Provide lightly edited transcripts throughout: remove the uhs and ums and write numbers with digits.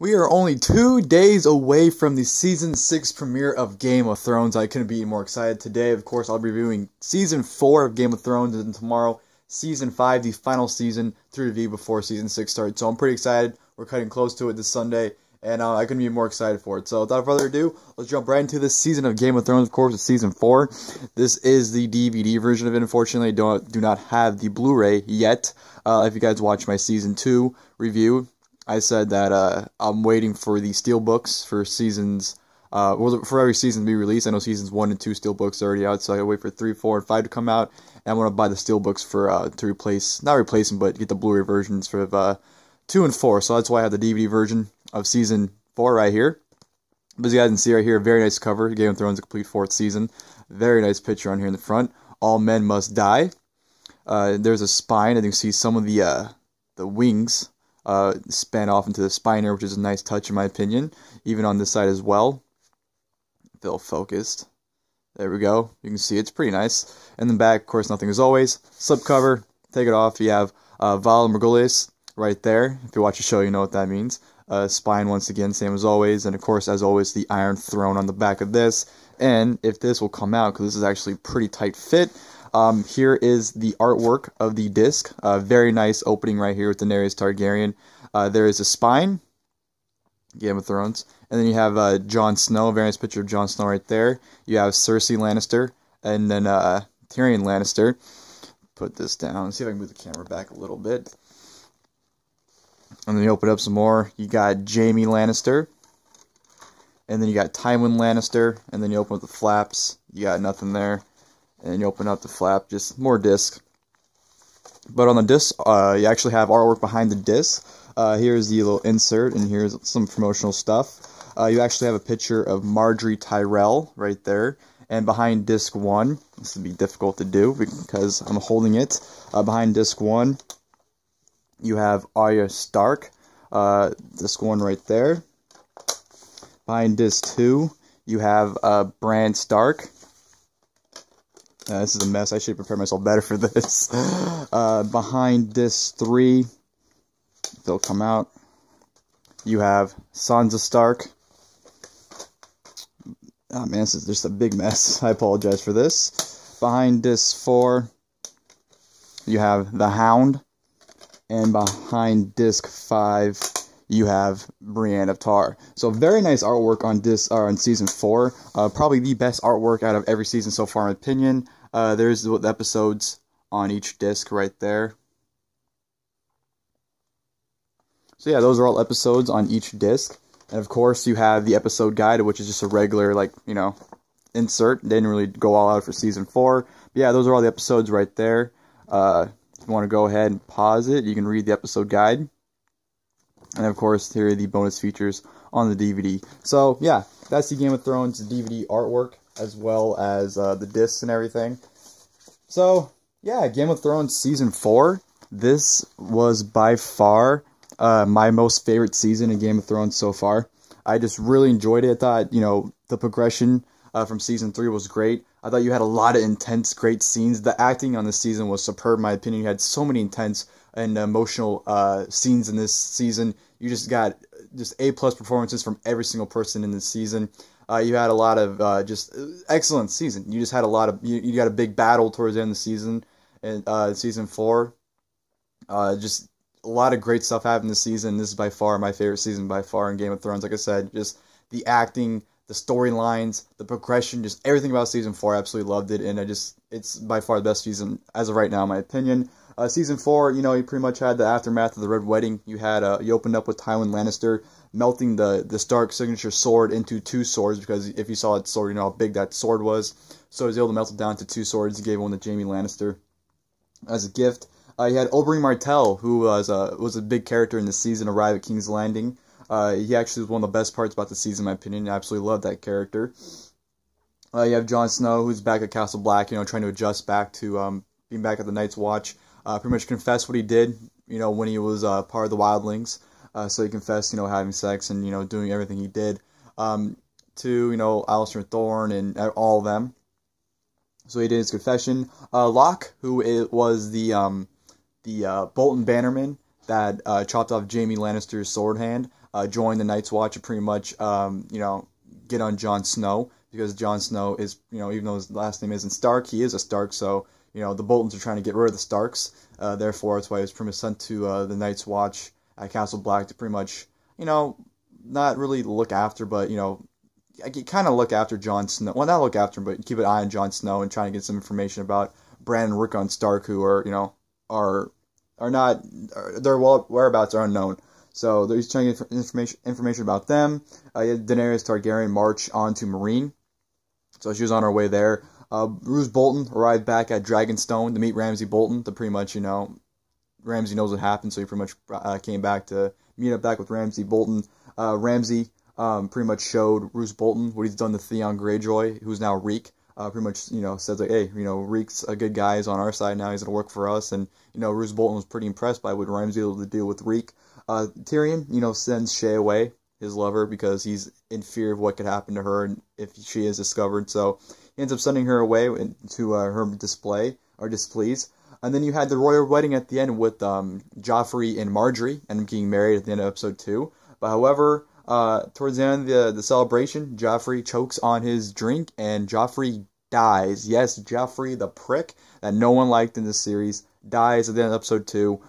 We are only 2 days away from the Season 6 premiere of Game of Thrones. I couldn't be more excited. Today, of course, I'll be reviewing Season 4 of Game of Thrones, and tomorrow, Season 5, the final season, to review before Season 6 starts. So I'm pretty excited. We're cutting close to it this Sunday, and I couldn't be more excited for it. So without further ado, let's jump right into this season of Game of Thrones. Of course, it's Season 4. This is the DVD version of it. Unfortunately, I do not have the Blu-ray yet. If you guys watched my Season 2 review, I said that I'm waiting for the steelbooks for seasons, for every season to be released. I know seasons 1 and 2 steelbooks are already out, so I gotta wait for 3, 4, and 5 to come out. And I'm gonna buy the steelbooks for not replace them, but get the Blu-ray versions for 2 and 4. So that's why I have the DVD version of season 4 right here. But as you guys can see right here, a very nice cover. Game of Thrones, a complete 4th season. Very nice picture on here in the front. All men must die. There's a spine. I think you see some of the wings span off into the spine here, which is a nice touch in my opinion. Even on this side as well. Feel focused. There we go. You can see it's pretty nice. And then back, of course, nothing as always. Slipcover. Take it off. You have Val Morghulis right there. If you watch the show, you know what that means. Spine once again, same as always. And of course, as always, the Iron Throne on the back of this. And if this will come out, because this is actually pretty tight fit. Here is the artwork of the disc. Very nice opening right here with Daenerys Targaryen. There is a spine, Game of Thrones, and then you have Jon Snow. Very nice picture of Jon Snow right there. You have Cersei Lannister, and then Tyrion Lannister. Put this down. See if I can move the camera back a little bit. And then you open up some more. You got Jaime Lannister, and then you got Tywin Lannister, and then you open up the flaps. You got nothing there. And you open up the flap, just more disc. But on the disc, you actually have artwork behind the disc. Here's the little insert, and here's some promotional stuff. You actually have a picture of Marjorie Tyrell right there. And behind disc 1, this would be difficult to do because I'm holding it. Behind disc 1, you have Arya Stark. Disc 1 right there. Behind disc 2, you have Bran Stark. This is a mess. I should prepare myself better for this. Behind disc 3, they'll come out. You have Sansa Stark. Oh man, this is just a big mess. I apologize for this. Behind disc 4, you have the Hound. And behind disc 5, you have Brienne of Tar. So very nice artwork on season 4. Probably the best artwork out of every season so far, in my opinion. There's the episodes on each disc right there. So yeah, those are all episodes on each disc. And of course, you have the episode guide, which is just a regular, insert. They didn't really go all out for season 4. But yeah, those are all the episodes right there. If you want to go ahead and pause it, you can read the episode guide. And of course, here are the bonus features on the DVD. So yeah, that's the Game of Thrones DVD artwork, as well as the discs and everything. So yeah, Game of Thrones Season 4. This was by far my most favorite season in Game of Thrones so far. I just really enjoyed it. I thought, the progression from Season 3 was great. I thought you had a lot of intense, great scenes. The acting on this season was superb, in my opinion. You had so many intense and emotional scenes in this season. You just got A+ performances from every single person in this season. You had a lot of just excellent season. You just had a lot of you got a big battle towards the end of the season, and season 4. Just a lot of great stuff happened this season. This is by far my favorite season by far in Game of Thrones. Like I said, just the acting, the storylines, the progression, just everything about season 4. I absolutely loved it, and it's by far the best season as of right now, in my opinion. Season 4, you pretty much had the aftermath of the Red Wedding. You had you opened up with Tywin Lannister melting the Stark signature sword into 2 swords, because if you saw that sword, you know how big that sword was. So he was able to melt it down to 2 swords. He gave one to Jaime Lannister as a gift. You had Oberyn Martell, who was a big character in the season, arrive at King's Landing. He actually was one of the best parts about the season, in my opinion. I absolutely love that character. You have Jon Snow, who's back at Castle Black, trying to adjust back to being back at the Night's Watch. Pretty much confessed what he did, when he was part of the Wildlings. So he confessed, having sex and, doing everything he did to, Alistair Thorne and all of them. So he did his confession. Locke, who was the Bolton Bannerman, that chopped off Jaime Lannister's sword hand, joined the Night's Watch to pretty much, get on Jon Snow, because Jon Snow is, even though his last name isn't Stark, he is a Stark, so, the Boltons are trying to get rid of the Starks, therefore that's why he was pretty much sent to the Night's Watch at Castle Black to pretty much, not really look after, but, kind of look after Jon Snow, well, not look after him, but keep an eye on Jon Snow and trying to get some information about Bran and Rickon Stark, who are, are not, their whereabouts are unknown. So he's trying to get information about them. Daenerys Targaryen march on to Meereen. So she was on her way there. Roose Bolton arrived back at Dragonstone to meet Ramsay Bolton. To pretty much, Ramsay knows what happened, so he pretty much came back to meet up back with Ramsay Bolton. Ramsay pretty much showed Roose Bolton what he's done to Theon Greyjoy, who's now Reek. Pretty much, says like, hey, Reek's a good guy, he's on our side now, he's going to work for us. And, Roose Bolton was pretty impressed by what Ramsay was able to do with Reek. Tyrion, sends Shay away, his lover, because he's in fear of what could happen to her if she is discovered. So he ends up sending her away to her displease. And then you had the royal wedding at the end with Joffrey and Margaery, and getting married at the end of episode 2. But however, towards the end of the celebration, Joffrey chokes on his drink, and Joffrey dies. Yes, Joffrey, the prick that no one liked in this series, dies at the end of episode 2.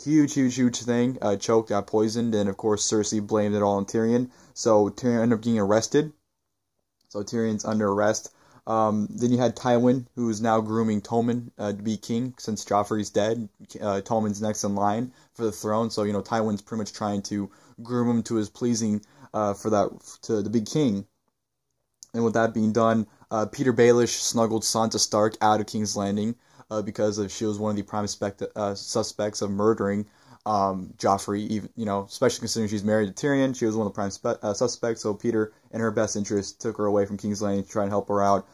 Huge thing. Choked, got poisoned, and of course Cersei blamed it all on Tyrion. So Tyrion ended up getting arrested. So Tyrion's under arrest. Then you had Tywin, who is now grooming Tommen to be king since Joffrey's dead. Tommen's next in line for the throne. So Tywin's pretty much trying to groom him to his pleasing to be king. And with that being done, Peter Baelish snuggled Sansa Stark out of King's Landing because she was one of the prime suspects of murdering Joffrey. Even especially considering she's married to Tyrion, she was one of the prime suspects. So Peter, in her best interest, took her away from King's Landing to try and help her out.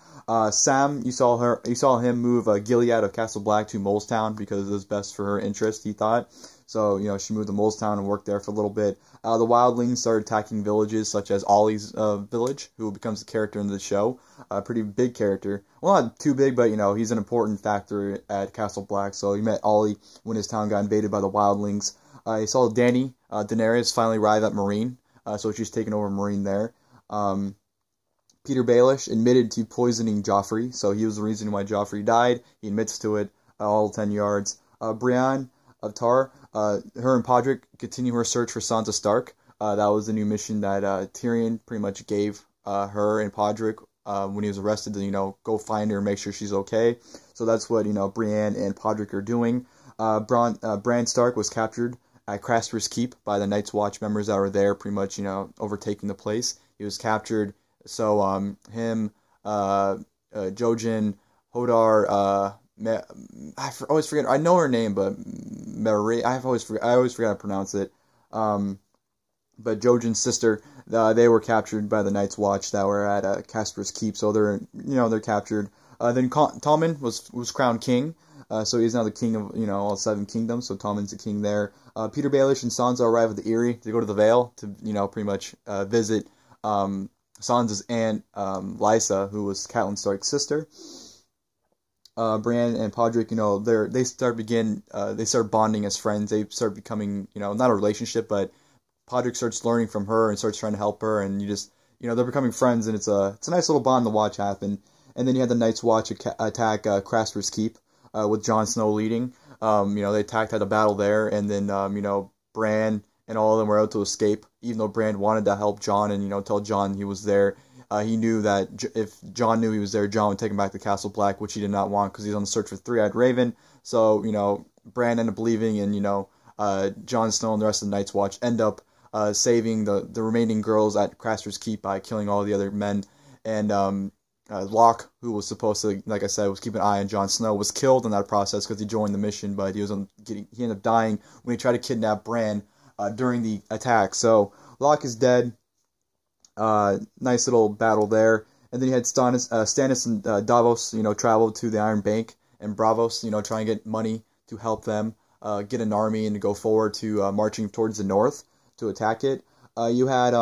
Sam, you saw him move Gilead out of Castle Black to Molestown because it was best for her interest, he thought. So, she moved to Molestown and worked there for a little bit. The wildlings started attacking villages such as Ollie's village, who becomes a character in the show. A pretty big character. Well, not too big, but, he's an important factor at Castle Black. So you met Ollie when his town got invaded by the wildlings. You saw Daenerys finally arrive at Meereen. So she's taking over Meereen there. Peter Baelish admitted to poisoning Joffrey. So he was the reason why Joffrey died. He admits to it all 10 yards. Brienne of Tar, her and Podrick continue her search for Sansa Stark. That was the new mission that Tyrion pretty much gave her and Podrick when he was arrested to, go find her and make sure she's okay. So that's what, Brienne and Podrick are doing. Bran Stark was captured at Craster's Keep by the Night's Watch members that were there, pretty much, overtaking the place. He was captured. So him, Jojen, Hodor, I always forget. I know her name, but Marie. I always forget how to pronounce it. But Jojen's sister, they were captured by the Night's Watch that were at Casper's Keep. So they're captured. Then Tommen was crowned king. So he's now the king of all 7 kingdoms. So Tommen's the king there. Peter Baelish and Sansa arrive at the Eyrie to go to the Vale to pretty much visit Sansa's aunt Lysa, who was Catelyn Stark's sister. Bran and Podrick, they start bonding as friends. They start becoming, not a relationship, but Podrick starts learning from her and starts trying to help her, and they're becoming friends, and it's a nice little bond to watch happen. And then you had the Night's Watch attack Craster's Keep with Jon Snow leading. They had a battle there, and then Bran and all of them were out to escape, even though Bran wanted to help Jon and tell Jon he was there. He knew that if Jon knew he was there, Jon would take him back to Castle Black, which he did not want because he's on the search for Three-Eyed Raven. So, Bran ended up leaving, and, Jon Snow and the rest of the Night's Watch end up saving the remaining girls at Craster's Keep by killing all the other men. And Locke, who was supposed to, like I said, was keeping an eye on Jon Snow, was killed in that process because he joined the mission, but he ended up dying when he tried to kidnap Bran during the attack. So, Locke is dead. Nice little battle there. And then you had Stannis and Davos, travel to the Iron Bank and Braavos, try and get money to help them get an army and to go forward to marching towards the north to attack it. You had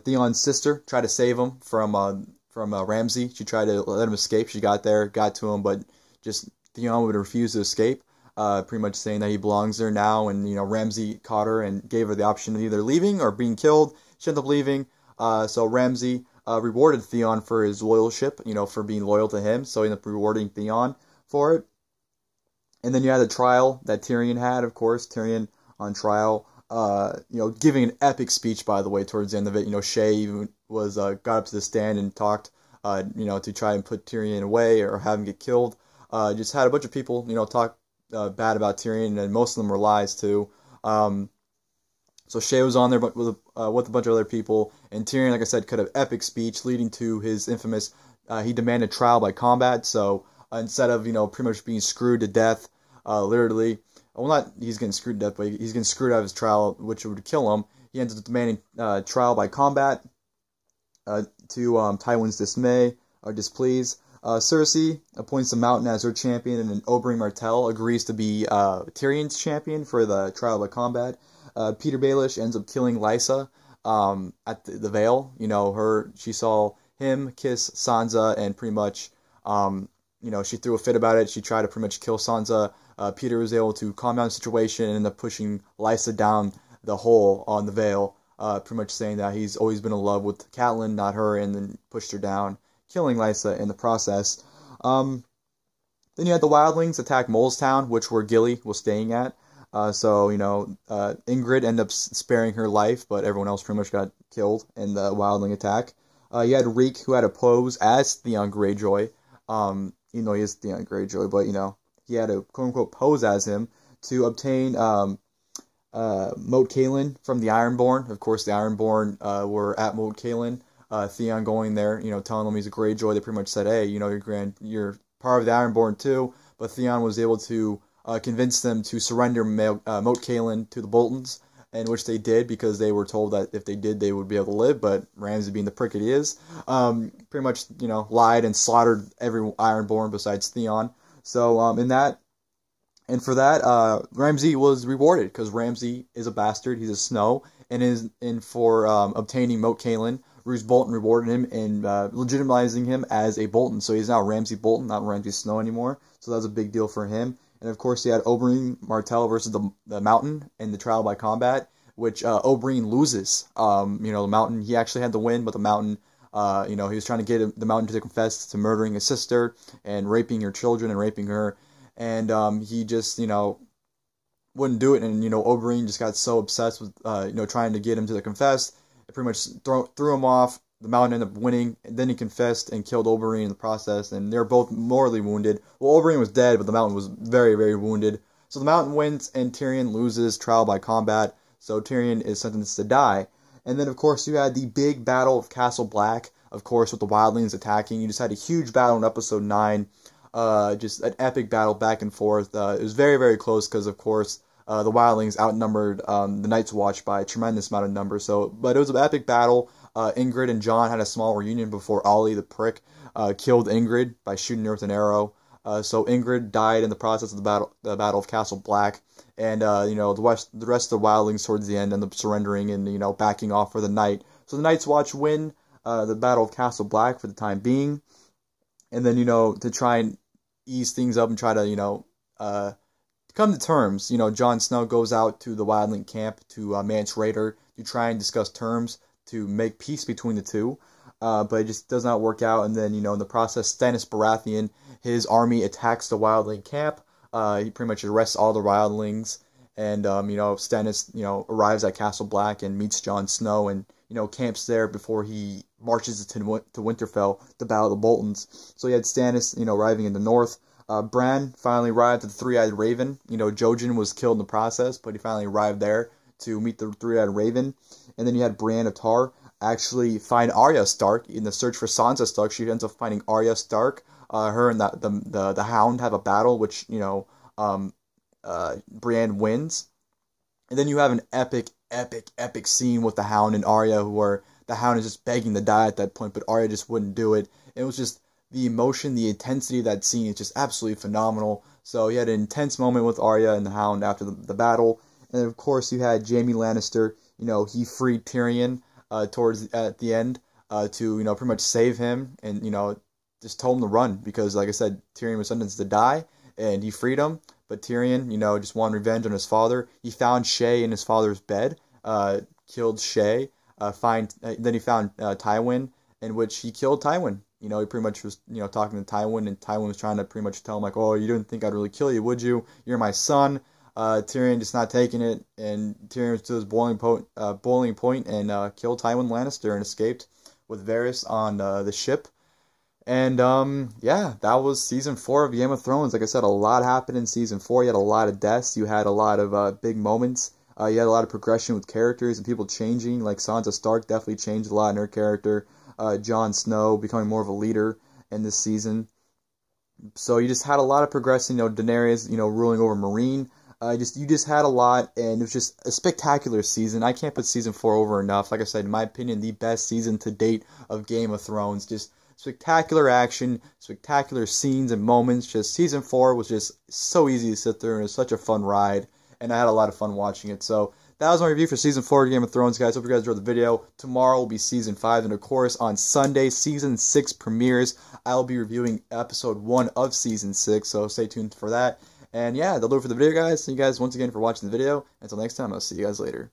Theon's sister try to save him from Ramsay. She tried to let him escape. She got to him, but just Theon would refuse to escape. pretty much saying that he belongs there now. And, Ramsay caught her and gave her the option of either leaving or being killed. She ended up leaving. So Ramsay rewarded Theon for his loyalship, for being loyal to him. So he ended up rewarding Theon for it. And then you had the trial that Tyrion had, of course. Tyrion on trial, giving an epic speech, by the way, towards the end of it. Shay even got up to the stand and talked, to try and put Tyrion away or have him get killed. Just had a bunch of people, talk bad about Tyrion, and most of them were lies, too. So Shay was on there with a bunch of other people, and Tyrion, like I said, cut an epic speech leading to his infamous, he demanded trial by combat. So instead of, pretty much being screwed to death, literally, well, not he's getting screwed to death, but he's getting screwed out of his trial, which would kill him. He ends up demanding trial by combat to Tywin's dismay or displease. Cersei appoints the Mountain as her champion, and then Oberyn Martell agrees to be Tyrion's champion for the trial by combat. Peter Baelish ends up killing Lysa at the Vale. She saw him kiss Sansa, and pretty much, she threw a fit about it. She tried to pretty much kill Sansa. Peter was able to calm down the situation and end up pushing Lysa down the hole on the Vale, pretty much saying that he's always been in love with Catelyn, not her, and then pushed her down, killing Lysa in the process. Then you had the Wildlings attack Molestown, which where Gilly was staying at. Ingrid ended up sparing her life, but everyone else pretty much got killed in the Wildling attack. You had Reek, who had a pose as Theon Greyjoy. He is Theon Greyjoy, but, he had a quote-unquote pose as him to obtain Moat Cailin from the Ironborn. Of course, the Ironborn were at Moat Cailin. Theon going there, telling them he's a Greyjoy. They pretty much said, hey, you're part of the Ironborn too. But Theon was able to convince them to surrender Moat Cailin to the Boltons, in which they did, because they were told that if they did, they would be able to live. But Ramsay, being the prick it is, pretty much, lied and slaughtered every Ironborn besides Theon. So, for that, Ramsay was rewarded, because Ramsay is a bastard. He's a Snow, and for obtaining Moat Cailin, Roose Bolton rewarded him and legitimizing him as a Bolton. So he's now Ramsay Bolton, not Ramsay Snow anymore. So that was a big deal for him. And of course, he had Oberyn Martell versus the Mountain in the trial by combat, which Oberyn loses. The Mountain, he actually had the win, but the Mountain, he was trying to get the Mountain to confess to murdering his sister and raping her children and raping her. And he just, wouldn't do it. And, Oberyn just got so obsessed with, trying to get him to confess. It pretty much threw him off. The Mountain ended up winning, and then he confessed and killed Oberyn in the process, and they were both mortally wounded. Well, Oberyn was dead, but the Mountain was very, very wounded. So the Mountain wins, and Tyrion loses trial by combat, so Tyrion is sentenced to die. And then, of course, you had the big battle of Castle Black, of course, with the Wildlings attacking. You just had a huge battle in Episode 9, just an epic battle back and forth. It was very, very close, because, of course, the Wildlings outnumbered the Night's Watch by a tremendous amount of numbers. But it was an epic battle. Ingrid and Jon had a small reunion before Ollie the prick killed Ingrid by shooting her with an arrow. So Ingrid died in the process of the battle of Castle Black, and the rest of the Wildlings towards the end ended up surrendering and backing off for the night. So the Night's Watch win the battle of Castle Black for the time being, and then to try and ease things up and try to come to terms. Jon Snow goes out to the Wildling camp to Mance Rayder to try and discuss terms to make peace between the two, but it just does not work out. And then, in the process, Stannis Baratheon, his army attacks the Wildling camp. He pretty much arrests all the Wildlings, and, Stannis, arrives at Castle Black and meets Jon Snow and, camps there before he marches to Winterfell to battle the Boltons. So you had Stannis, arriving in the north. Bran finally arrived at the Three-Eyed Raven. Jojen was killed in the process, but he finally arrived there to meet the Three-Eyed Raven. And then you had Brienne of Tar actually find Arya Stark in the search for Sansa Stark. She ends up finding Arya Stark. Her and the Hound have a battle, which Brienne wins. And then you have an epic scene with the Hound and Arya, where the Hound is just begging to die at that point, but Arya just wouldn't do it. It was just the emotion, the intensity of that scene is just absolutely phenomenal. So you had an intense moment with Arya and the Hound after the battle. And of course you had Jaime Lannister. He freed Tyrion at the end to pretty much save him, and just told him to run, because like I said, Tyrion was sentenced to die, and he freed him. but Tyrion, just wanted revenge on his father. He found Shay in his father's bed, killed Shay, then he found Tywin, in which he killed Tywin. He pretty much was, talking to Tywin, and Tywin was trying to pretty much tell him, like, oh, you didn't think I'd really kill you, would you? You're my son. Tyrion just not taking it, and Tyrion was to his boiling point and killed Tywin Lannister and escaped with Varys on the ship. And, yeah, that was Season 4 of Game of Thrones. Like I said, a lot happened in Season 4. You had a lot of deaths. You had a lot of big moments. You had a lot of progression with characters and people changing. Like, Sansa Stark definitely changed a lot in her character. Jon Snow becoming more of a leader in this season. So you just had a lot of progression. Daenerys, ruling over Meereen. You just had a lot, and it was just a spectacular season. I can't put Season 4 over enough. Like I said, in my opinion, the best season to date of Game of Thrones. Just spectacular action, spectacular scenes and moments. Just Season 4 was just so easy to sit through, and it was such a fun ride, and I had a lot of fun watching it. So that was my review for Season 4 of Game of Thrones, guys. Hope you guys enjoyed the video. Tomorrow will be Season 5, and of course, on Sunday, Season 6 premieres. I'll be reviewing Episode 1 of Season 6, so stay tuned for that. And yeah, that'll do it for the video, guys. Thank you guys once again for watching the video. Until next time, I'll see you guys later.